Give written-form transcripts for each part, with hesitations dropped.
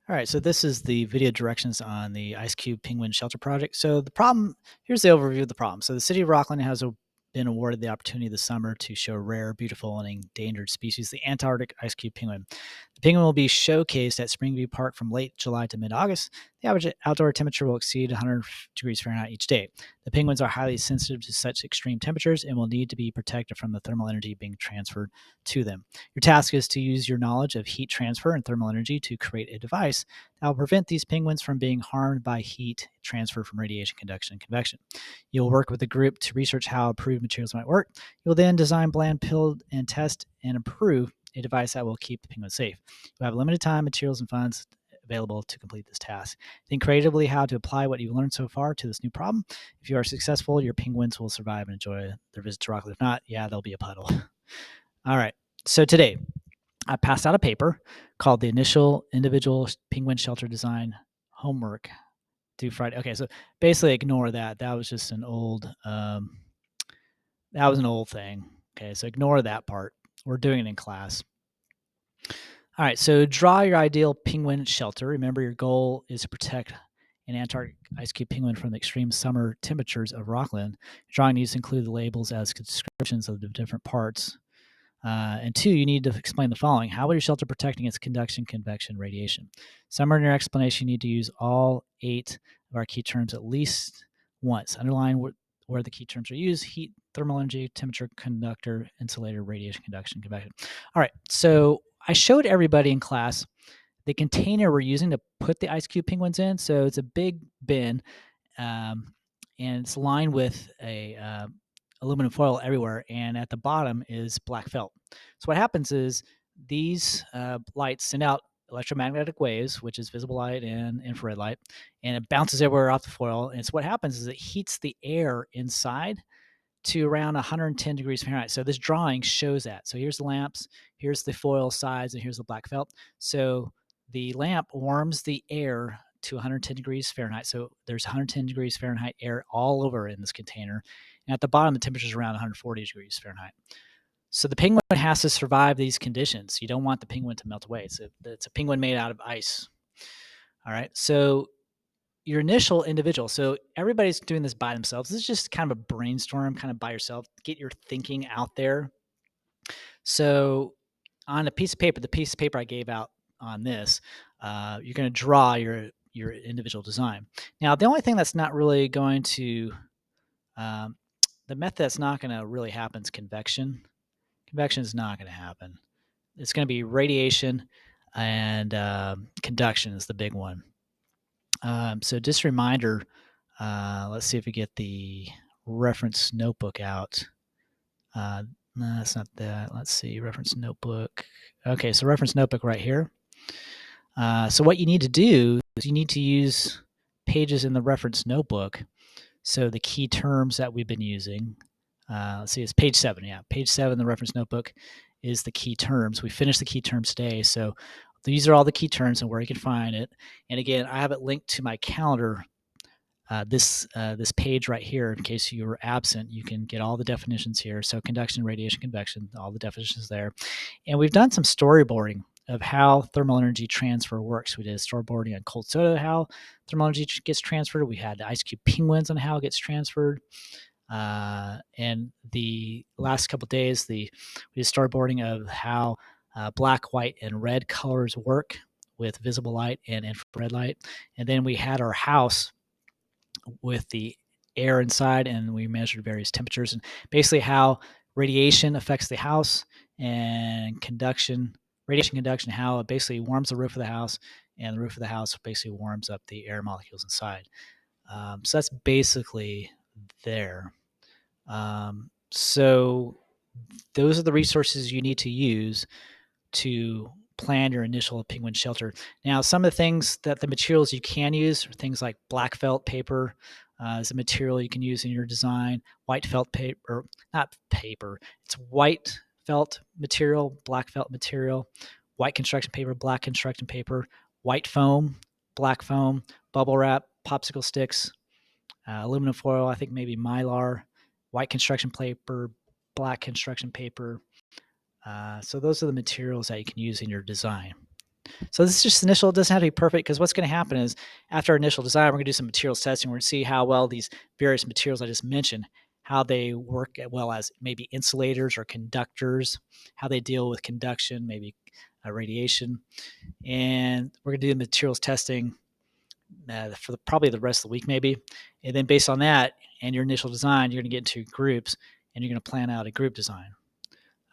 All right, so this is the video directions on the Ice Cube Penguin Shelter Project. So the problem, here's the overview of the problem. So the city of Rockland has been awarded the opportunity this summer to show rare, beautiful, and endangered species, the Antarctic Ice Cube penguin. The penguin will be showcased at Springview Park from late July to mid-August. The average outdoor temperature will exceed 100 degrees Fahrenheit each day. The penguins are highly sensitive to such extreme temperatures and will need to be protected from the thermal energy being transferred to them. Your task is to use your knowledge of heat transfer and thermal energy to create a device that will prevent these penguins from being harmed by heat transfer from radiation, conduction, and convection. You'll work with a group to research how approved materials might work. You'll then design, plan, build, and test and improve a device that will keep the penguins safe. You'll have limited time, materials, and funds available to complete this task. Think creatively how to apply what you've learned so far to this new problem. If you are successful, your penguins will survive and enjoy their visit to Rockland. If not, yeah, they'll be a puddle. All right. So today, I passed out a paper called the Initial Individual Penguin Shelter Design Homework due Friday. Okay, so basically ignore that. That was just an old that was an old thing. Okay, so ignore that part. We're doing it in class. All right, so draw your ideal penguin shelter. Remember, your goal is to protect an Antarctic ice cube penguin from the extreme summer temperatures of Rockland. Drawing needs to include the labels as descriptions of the different parts. And two, you need to explain the following. How will your shelter protect against conduction, convection, radiation? Somewhere in your explanation, you need to use all 8 of our key terms at least once. Underline where the key terms are used: heat, thermal energy, temperature, conductor, insulator, radiation, conduction, convection. All right, so I showed everybody in class the container we're using to put the ice cube penguins in. So it's a big bin, and it's lined with a aluminum foil everywhere, and at the bottom is black felt. So what happens is these lights send out electromagnetic waves, which is visible light and infrared light, and it bounces everywhere off the foil. And so what happens is it heats the air inside to around 110 degrees Fahrenheit. So this drawing shows that. So here's the lamps, here's the foil sides, and here's the black felt. So the lamp warms the air to 110 degrees Fahrenheit. So there's 110 degrees Fahrenheit air all over in this container. And at the bottom, the temperature is around 140 degrees Fahrenheit. So the penguin has to survive these conditions. You don't want the penguin to melt away. It's a penguin made out of ice. All right. So your initial individual. So everybody's doing this by themselves. This is just kind of a brainstorm, kind of by yourself. Get your thinking out there. So on a piece of paper, the piece of paper I gave out on this, you're going to draw your individual design. Now, the only thing that's not really going to, the method that's not going to really happen is convection. Convection is not going to happen. It's going to be radiation, and conduction is the big one. So just a reminder, let's see if we get the reference notebook out. No, that's not that. Let's see, reference notebook. Okay, so reference notebook right here. So what you need to do is you need to use pages in the reference notebook. So the key terms that we've been using, let's see, it's page 7. Yeah, page 7, the reference notebook is the key terms. We finished the key terms today. So these are all the key terms and where you can find it. And again, I have it linked to my calendar. This page right here, in case you were absent, you can get all the definitions here. So conduction, radiation, convection, all the definitions there. And we've done some storyboarding of how thermal energy transfer works. We did storyboarding on cold soda, how thermal energy gets transferred. We had the ice cube penguins on how it gets transferred. And the last couple of days, we did storyboarding of how black, white, and red colors work with visible light and infrared light. And then we had our house with the air inside, and we measured various temperatures and basically how radiation affects the house, and radiation conduction, how it basically warms the roof of the house, and the roof of the house basically warms up the air molecules inside. So that's basically there. So those are the resources you need to use to plan your initial penguin shelter. Now, some of the things that the materials you can use are things like black felt paper is a material you can use in your design. White felt paper, not paper, it's white felt material, black felt material, white construction paper, black construction paper, white foam, black foam, bubble wrap, popsicle sticks, aluminum foil, I think maybe mylar, white construction paper, black construction paper. So those are the materials that you can use in your design. So this is just initial. It doesn't have to be perfect because what's going to happen is after our initial design, we're going to do some materials testing. We're going to see how well these various materials I just mentioned, how they work as well as maybe insulators or conductors, how they deal with conduction, maybe radiation. And we're going to do the materials testing for probably the rest of the week, maybe. And then based on that and your initial design, you're going to get into groups and you're going to plan out a group design.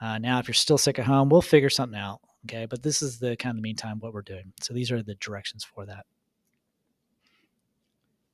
Now, if you're still sick at home, we'll figure something out. Okay. But this is the kind of the meantime what we're doing. So these are the directions for that.